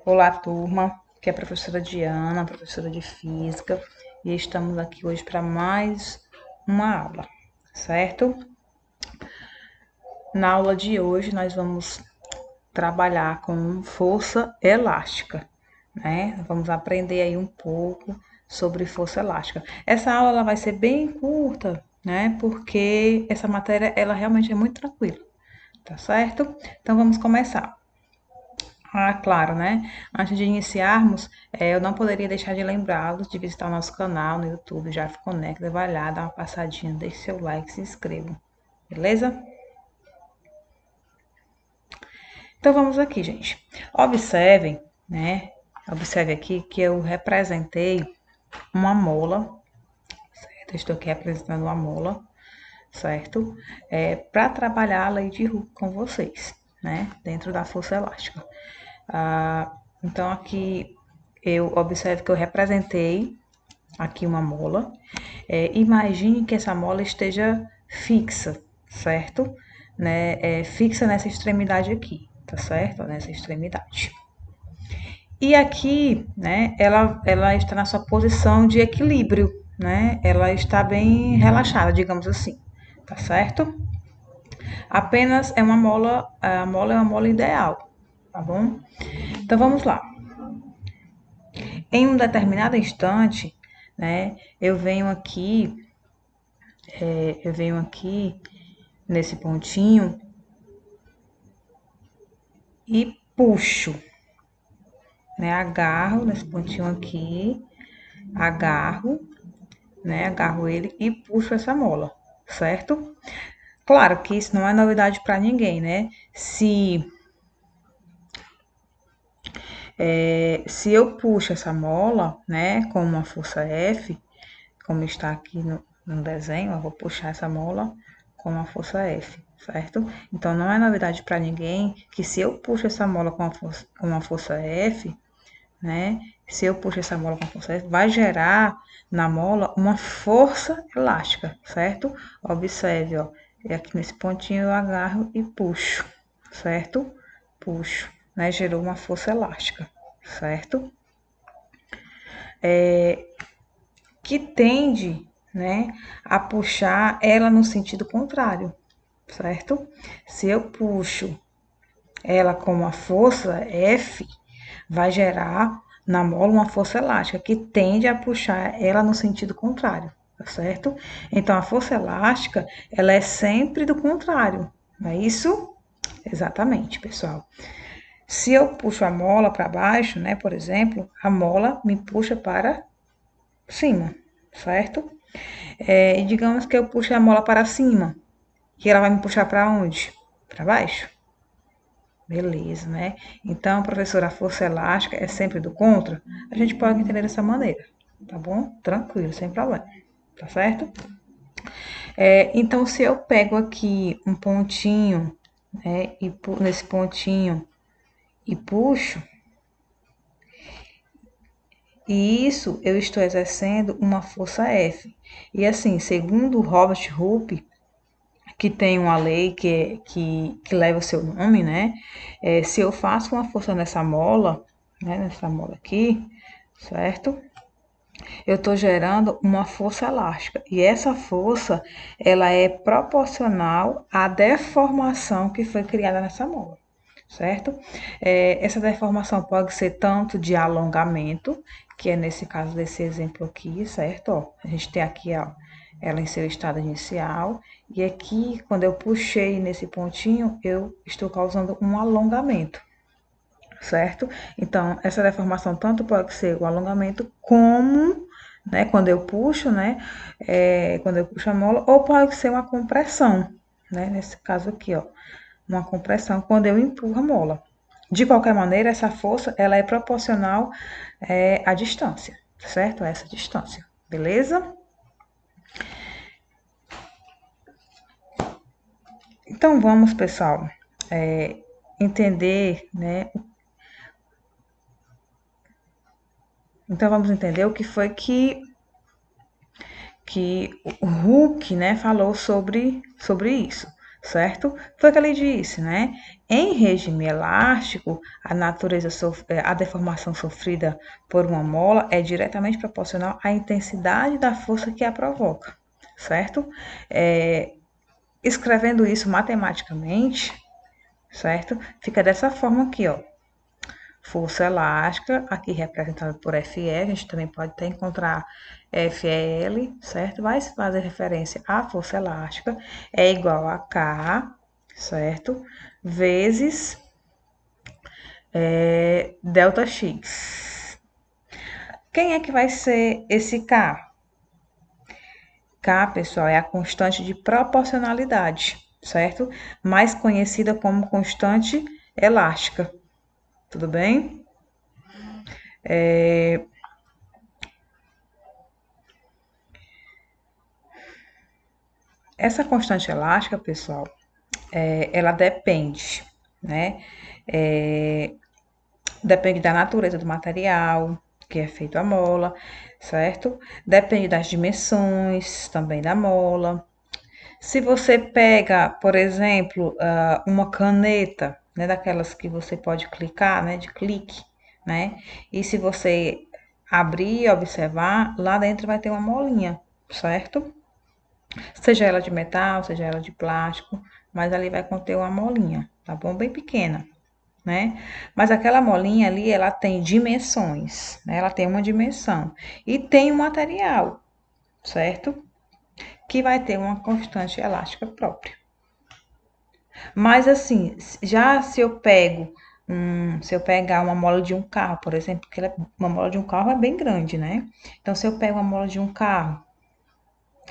Olá, turma, que é a professora Diana, professora de Física, e estamos aqui hoje para mais uma aula, certo? Na aula de hoje, nós vamos trabalhar com força elástica, né? Vamos aprender aí um pouco sobre força elástica. Essa aula ela vai ser bem curta, né? Porque essa matéria ela realmente é muito tranquila, tá certo? Então vamos começar. Ah, claro, né? Antes de iniciarmos, eu não poderia deixar de lembrá-los de visitar o nosso canal no YouTube, Já Conecta, vai lá, dá uma passadinha, deixe seu like, se inscreva, beleza? Então vamos aqui, gente. Observem, né? Observe aqui que eu representei uma mola, certo? Eu estou aqui representando uma mola, certo? Para trabalhar a lei de Hooke com vocês, né? Dentro da força elástica. Então aqui eu observo que eu representei aqui uma mola. Imagine que essa mola esteja fixa, certo? Né? Fixa nessa extremidade aqui, tá certo? Nessa extremidade. E aqui, né, ela está na sua posição de equilíbrio, né? Ela está bem relaxada, digamos assim, tá certo? Apenas é uma mola, a mola é uma mola ideal, tá bom? Então vamos lá. Em um determinado instante, né, eu venho aqui nesse pontinho e puxo, né? Agarro nesse pontinho aqui, agarro, né? Agarro ele e puxo essa mola, certo? Claro que isso não é novidade para ninguém, né? Se eu puxo essa mola, né, com uma força F, como está aqui no desenho, eu vou puxar essa mola com uma força F, certo? Então, não é novidade para ninguém que se eu puxo essa mola com uma força F, né? Se eu puxo essa mola com força F, vai gerar na mola uma força elástica, certo? Observe, ó. E aqui nesse pontinho eu agarro e puxo, certo? Puxo, né? Gerou uma força elástica, certo? Que tende, né, a puxar ela no sentido contrário, certo? Se eu puxo ela com uma força F, vai gerar na mola uma força elástica que tende a puxar ela no sentido contrário, tá certo? Então a força elástica, ela é sempre do contrário, não é isso? Exatamente, pessoal. Se eu puxo a mola para baixo, né, por exemplo, a mola me puxa para cima, certo? E digamos que eu puxo a mola para cima, que ela vai me puxar para onde? Para baixo. Beleza, né? Então, professora, a força elástica é sempre do contra? A gente pode entender dessa maneira, tá bom? Tranquilo, sem problema, tá certo? Então, se eu pego aqui um pontinho, né, e nesse pontinho e puxo, e isso eu estou exercendo uma força F. E assim, segundo Robert Hooke, que tem uma lei que leva o seu nome, né? Se eu faço uma força nessa mola, né? Nessa mola aqui, certo? Eu estou gerando uma força elástica. E essa força, ela é proporcional à deformação que foi criada nessa mola, certo? Essa deformação pode ser tanto de alongamento, que é nesse caso desse exemplo aqui, certo? Ó, a gente tem aqui, ó, ela em seu estado inicial, e aqui, quando eu puxei nesse pontinho, eu estou causando um alongamento, certo? Então, essa deformação tanto pode ser o alongamento como, né, quando eu puxo, né, quando eu puxo a mola, ou pode ser uma compressão, né, nesse caso aqui, ó, uma compressão quando eu empurro a mola. De qualquer maneira, essa força, ela é proporcional à distância, certo? A essa distância, beleza? Então, vamos, pessoal, entender, né, então vamos entender o que foi que o Hooke, né, falou sobre isso, certo? Foi o que ele disse, né? Em regime elástico, a deformação sofrida por uma mola é diretamente proporcional à intensidade da força que a provoca, certo? Escrevendo isso matematicamente, certo? Fica dessa forma aqui, ó. Força elástica, aqui representada por Fe, a gente também pode até encontrar FL, certo? Vai se fazer referência à força elástica, é igual a K, certo? Vezes delta X. Quem é que vai ser esse K? K, pessoal, é a constante de proporcionalidade, certo? Mais conhecida como constante elástica. Tudo bem? Essa constante elástica, pessoal, ela depende, né? Depende da natureza do material que é feito a mola, certo? Depende das dimensões também da mola. Se você pega, por exemplo, uma caneta, né, daquelas que você pode clicar, né, de clique, né? E se você abrir e observar, lá dentro vai ter uma molinha, certo? Seja ela de metal, seja ela de plástico, mas ali vai conter uma molinha, tá bom? Bem pequena, né? Mas aquela molinha ali, ela tem dimensões, né? Ela tem uma dimensão e tem um material, certo? Que vai ter uma constante elástica própria. Mas assim, já se eu pego se eu pegar uma mola de um carro, por exemplo, porque uma mola de um carro é bem grande, né? Então, se eu pego uma mola de um carro,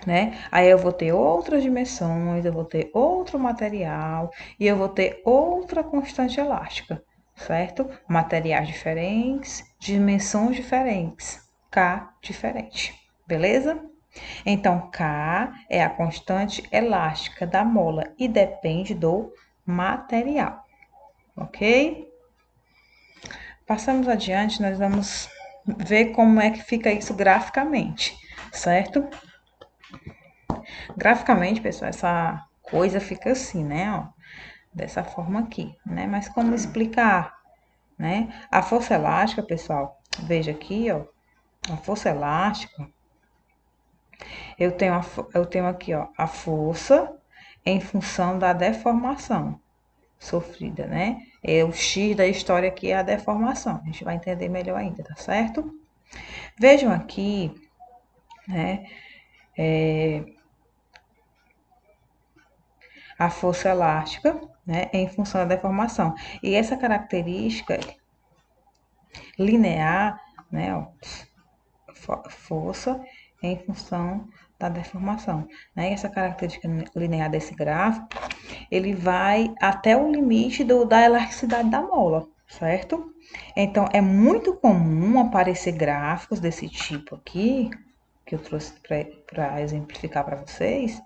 né? Aí eu vou ter outras dimensões, eu vou ter outro material e eu vou ter outra constante elástica, certo? Materiais diferentes, dimensões diferentes, K diferente, beleza? Então, K é a constante elástica da mola e depende do material, ok? Passamos adiante, nós vamos ver como é que fica isso graficamente, certo? Graficamente, pessoal, essa coisa fica assim, né? Ó, dessa forma aqui, né? Mas como explicar, né? A força elástica, pessoal, veja aqui, ó, a força elástica, eu tenho aqui, ó, a força em função da deformação sofrida, né? É o X da história aqui é a deformação. A gente vai entender melhor ainda, tá certo? Vejam aqui, né? A força elástica, né, em função da deformação. E essa característica linear, né, ó, força em função da deformação. Né? E essa característica linear desse gráfico, ele vai até o limite da elasticidade da mola, certo? Então, é muito comum aparecer gráficos desse tipo aqui, que eu trouxe para exemplificar para vocês,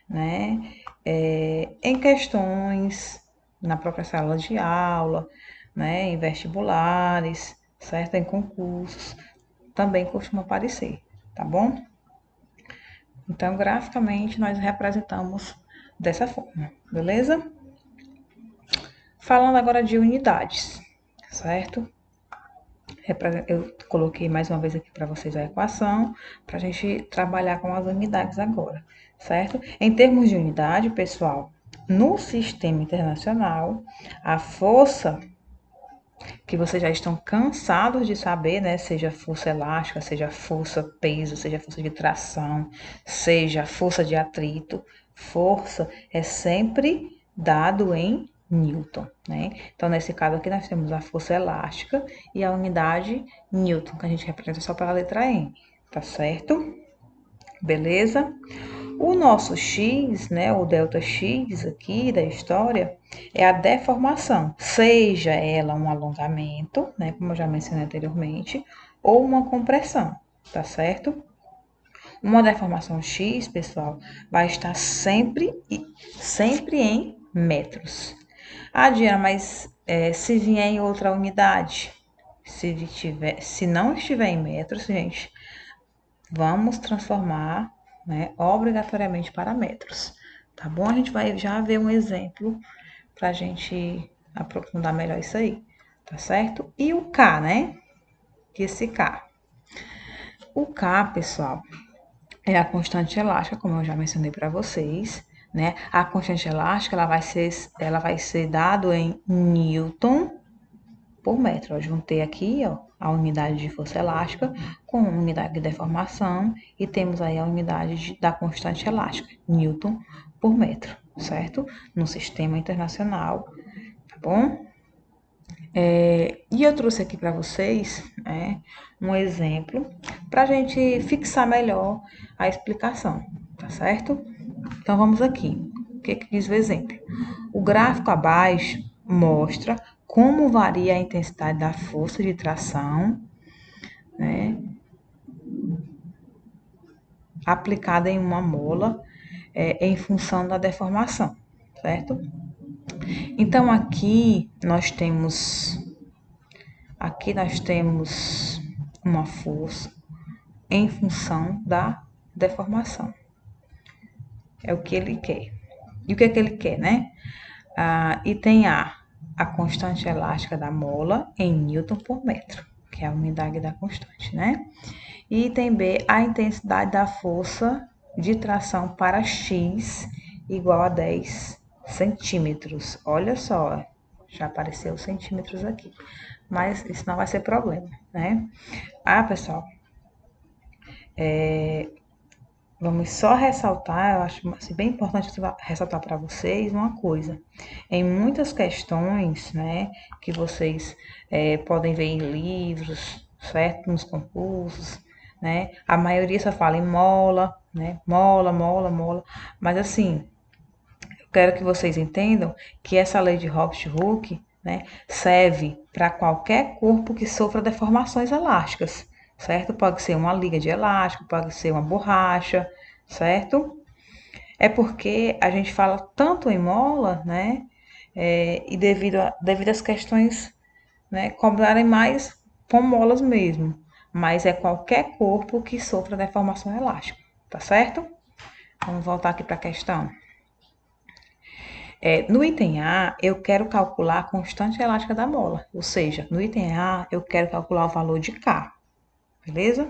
né? Em questões na própria sala de aula, né? Em vestibulares, certo? Em concursos, também costuma aparecer, tá bom? Então, graficamente, nós representamos dessa forma, beleza? Falando agora de unidades, certo? Eu coloquei mais uma vez aqui para vocês a equação, para a gente trabalhar com as unidades agora, certo? Em termos de unidade, pessoal, no sistema internacional, a força que vocês já estão cansados de saber, né? Seja força elástica, seja força peso, seja força de tração, seja força de atrito, força é sempre dado em Newton, né? Então, nesse caso aqui, nós temos a força elástica e a unidade Newton, que a gente representa só pela letra N, tá certo? Beleza? O nosso x, né, o delta x aqui da história, é a deformação, seja ela um alongamento, né, como eu já mencionei anteriormente, ou uma compressão, tá certo? Uma deformação x, pessoal, vai estar sempre em metros. Ah, Diana, mas se vier em outra unidade, se não estiver em metros, gente, vamos transformar, né, obrigatoriamente para metros, tá bom? A gente vai já ver um exemplo pra gente aprofundar melhor isso aí, tá certo? E o K, né? Que esse K. O K, pessoal, é a constante elástica, como eu já mencionei para vocês, né? A constante elástica, ela vai ser dado em Newton por metro. Eu juntei aqui, ó, a unidade de força elástica com a unidade de deformação e temos aí a unidade da constante elástica, Newton por metro, certo? No sistema internacional, tá bom? E eu trouxe aqui para vocês, né, um exemplo para a gente fixar melhor a explicação, tá certo? Então vamos aqui. O que diz o exemplo? O gráfico abaixo mostra como varia a intensidade da força de tração, né, aplicada em uma mola em função da deformação, certo? Então aqui nós temos uma força em função da deformação. É o que ele quer. E o que é que ele quer, né? Item a constante elástica da mola em Newton por metro, que é a unidade da constante, né? E item B, a intensidade da força de tração para X igual a 10 centímetros. Olha só, já apareceu centímetros aqui. Mas isso não vai ser problema, né? Pessoal, vamos só ressaltar, eu acho assim, bem importante ressaltar para vocês uma coisa. Em muitas questões, né, que vocês podem ver em livros, certo? Nos concursos, né? A maioria só fala em mola, né? Mola, mola, mola. Mas assim, eu quero que vocês entendam que essa lei de Hooke, né, serve para qualquer corpo que sofra deformações elásticas, certo? Pode ser uma liga de elástico, pode ser uma borracha, certo? É porque a gente fala tanto em mola, né? E devido às questões, né, cobrarem mais com molas mesmo. Mas é qualquer corpo que sofra deformação elástica, tá certo? Vamos voltar aqui para a questão. No item A, eu quero calcular a constante elástica da mola. Ou seja, no item A, eu quero calcular o valor de K. Beleza?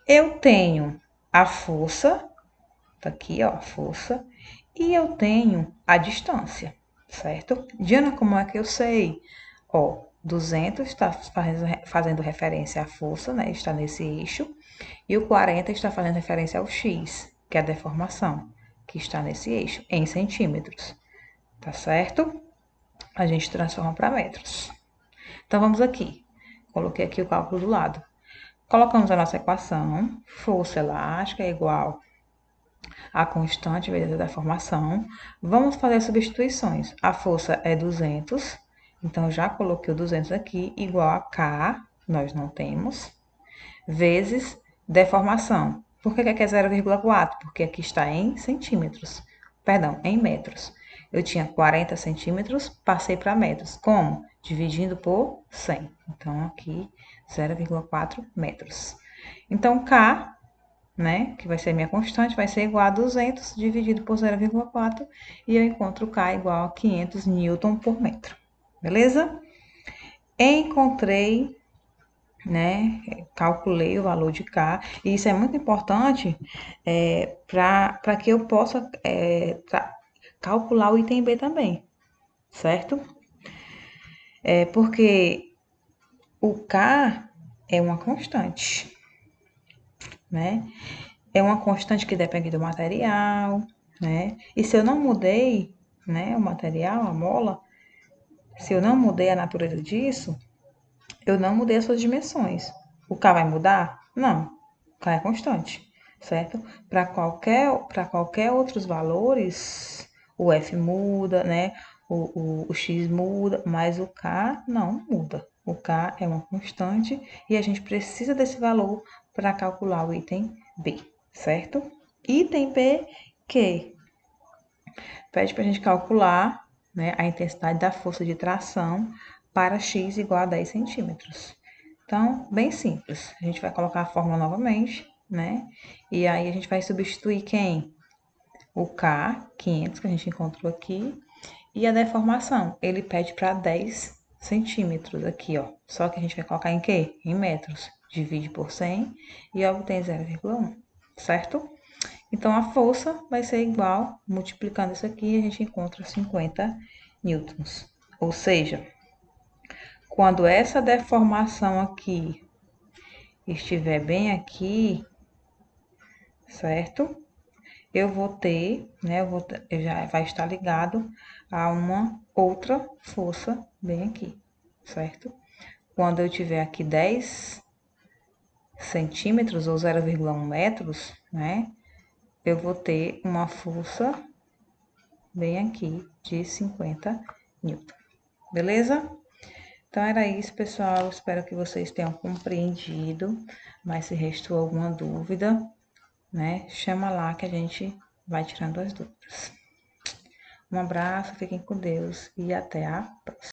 Eu tenho a força, tá aqui, ó, a força, e eu tenho a distância, certo? Diana, como é que eu sei? Ó, 200 está fazendo referência à força, né? Está nesse eixo. E o 40 está fazendo referência ao X, que é a deformação, que está nesse eixo, em centímetros. Tá certo? A gente transforma para metros. Então, vamos aqui. Coloquei aqui o cálculo do lado. Colocamos a nossa equação. Força elástica é igual a constante vezes a deformação. Vamos fazer substituições. A força é 200. Então, já coloquei o 200 aqui, igual a K, nós não temos, vezes deformação. Por que aqui é 0,4? Porque aqui está em centímetros. Perdão, em metros. Eu tinha 40 centímetros, passei para metros. Como? Dividindo por 100. Então, aqui, 0,4 metros. Então, K, né, que vai ser minha constante, vai ser igual a 200 dividido por 0,4. E eu encontro K igual a 500 newton por metro. Beleza? Encontrei, né? Calculei o valor de K, e isso é muito importante para que eu possa calcular o item B também, certo? Porque o K é uma constante, né? É uma constante que depende do material, né? E se eu não mudei, né, o material, a mola, se eu não mudei a natureza disso, eu não mudei as suas dimensões. O K vai mudar? Não. O K é constante, certo? Para qualquer outros valores, o F muda, né? O X muda, mas o K não muda. O K é uma constante e a gente precisa desse valor para calcular o item B, certo? Item B que pede para a gente calcular, né, a intensidade da força de tração para x igual a 10 centímetros. Então, bem simples. A gente vai colocar a fórmula novamente, né? E aí a gente vai substituir quem? o K, 500, que a gente encontrou aqui, e a deformação, ele pede para 10 centímetros aqui, ó. Só que a gente vai colocar em quê? Em metros. Divide por 100 e obtém 0,1, certo? Então, a força vai ser igual, multiplicando isso aqui, a gente encontra 50 newtons. Ou seja, quando essa deformação aqui estiver bem aqui, certo? Eu vou ter, né, já vai estar ligado a uma outra força bem aqui, certo? Quando eu tiver aqui 10 centímetros ou 0,1 metros, né, eu vou ter uma força bem aqui de 50 newton, beleza? Então era isso, pessoal. Espero que vocês tenham compreendido. Mas se restou alguma dúvida, né, chama lá que a gente vai tirando as dúvidas. Um abraço, fiquem com Deus e até a próxima.